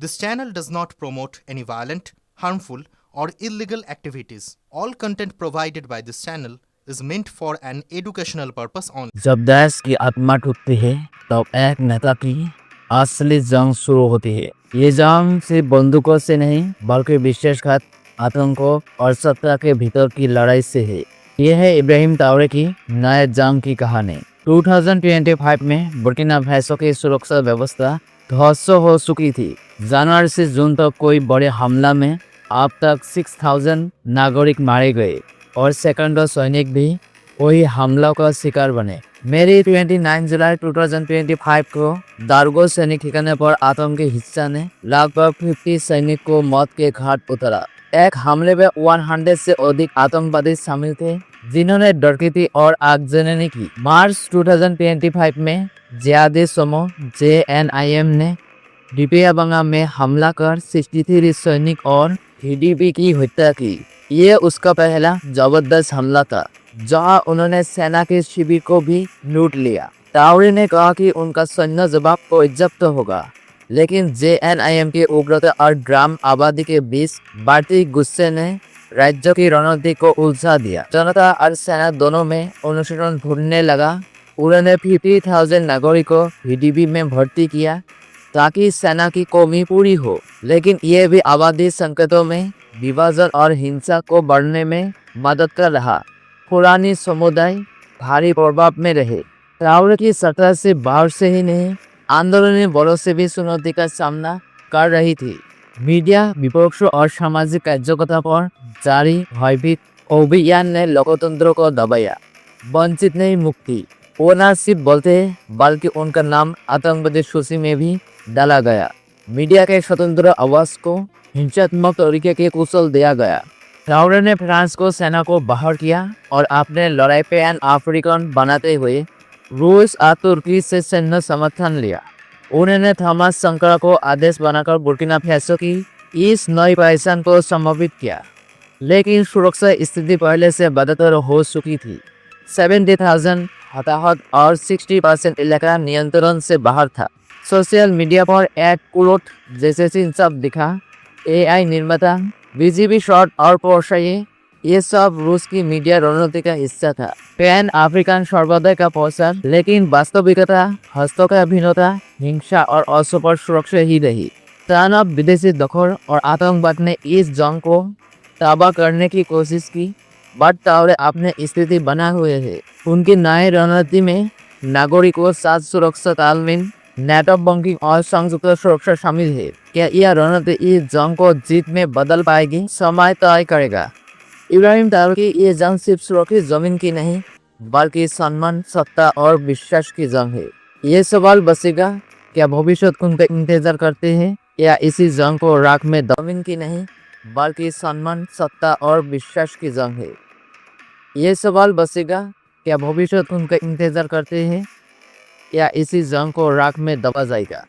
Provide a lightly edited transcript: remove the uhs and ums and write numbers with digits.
This channel does not promote any violent, harmful, or illegal activities. All content provided by this channel is meant for an educational purpose only. जब देश की आत्मा टूटती है तब एक नेता की असली जंग शुरू होती है। ये जंग सिर्फ बंदूकों से नहीं बल्कि विश्वासघात, आतंक और सत्ता के भीतर की लड़ाई से है। ये है इब्राहिम ट्राओरे की नए जंग की कहानी। 2025 में बुर्किना फासो की सुरक्षा व्यवस्था ध्वस्त हो चुकी थी। जनवरी से जून तक कोई बड़े हमला में अब तक 6000 नागरिक मारे गए और सैकड़ों सैनिक भी वही हमलों का शिकार बने। मेरी 29 जुलाई 2025 को दार्गो सैनिक ठिकाने पर आतंकी हिस्सा ने लगभग 50 सैनिक को मौत के घाट उतारा। एक हमले में 100 से अधिक आतंकवादी शामिल थे जिन्होंने डरकीती और आगजनी की। मार्च 2025 में जिहादी समूह JNIM ने डिपियाबांगा में हमला कर 63 सैनिक और TDP की हत्या की। ये उसका पहला जबरदस्त हमला था जहां उन्होंने सेना के शिविर को भी लूट लिया। ट्राओरे ने कहा कि उनका सैन्य जवाब पर्याप्त होगा, लेकिन JNIM की उग्रता और ग्राम आबादी के बीच बढ़ती गुस्से ने राज्य की रणनीति को उलझा दिया। जनता और सेना दोनों में अनुशासन ढूंढने लगा। उन्होंने 50,000 नागरिकों को TDP में भर्ती किया ताकि सेना की कमी पूरी हो, लेकिन ये भी आबादी संकटों में विभाजन और हिंसा को बढ़ने में मदद कर रहा। पुरानी समुदाय भारी प्रभाव में रहे। ट्राओरे की सत्ता से बाहर से ही नहीं, आंदोलनी बलों से भी चुनौती का सामना कर रही थी। मीडिया, विपक्ष और सामाजिक कार्यकर्ता पर जारी भयभीत अभियान ने लोकतंत्र को दबाया। वंचित नहीं मुक्ति, वो न सिर्फ बोलते हैं बल्कि उनका नाम आतंकवादी सूची में भी डाला गया। मीडिया के स्वतंत्र आवाज को हिंसात्मक तरीके के कुशल दिया गया। ट्राओरे ने फ्रांस को सेना को बाहर किया और अपने लड़ाई पैन अफ्रीकन बनाते हुए रूस और तुर्की से सैन्य समर्थन लिया। उन्होंने थॉमस संकरा को आदेश बनाकर बुर्किना फासो की इस नई पहचान को संभावित किया, लेकिन सुरक्षा स्थिति पहले से बदतर हो चुकी थी। 70,000 हताहत और 60% इलाका नियंत्रण से बाहर था। सोशल मीडिया पर एक कुलोट जैसे सीन सब दिखा। AI निर्माता, BGB शॉट और पोर्शाई, ये सब रूस की मीडिया रणनीति का हिस्सा था। पैन अफ्रीकन सर्वोदय का प्रचार, लेकिन वास्तविकता हस्तक्षेप, भिन्नता, हिंसा और असफल सुरक्षा ही रही। तनाव, विदेशी दखल और आतंकवाद ने इस जंग को तबाह करने की कोशिश की, बट ट्राओरे अपने स्थिति बना हुए है। उनकी नई रणनीति में नागरिकों साथ सुरक्षा तालमेल, नेटवर्क बैंकिंग और संयुक्त सुरक्षा शामिल है। क्या यह रणनीति इस जंग को जीत में बदल पाएगी? समय तय करेगा। इब्राहिम ट्राओरे की ये जंग सिर्फ सुरक्षित जमीन की नहीं बल्कि सम्मान, सत्ता और विश्वास की जंग है। ये सवाल बचेगा, क्या भविष्य उनका इंतजार करते हैं या इसी जंग को राख में जमीन की नहीं बल्कि सम्मान, सत्ता और विश्वास की जंग है। ये सवाल बचेगा, क्या भविष्य उनका इंतजार करते हैं या इसी जंग को राख में दबा जाएगा।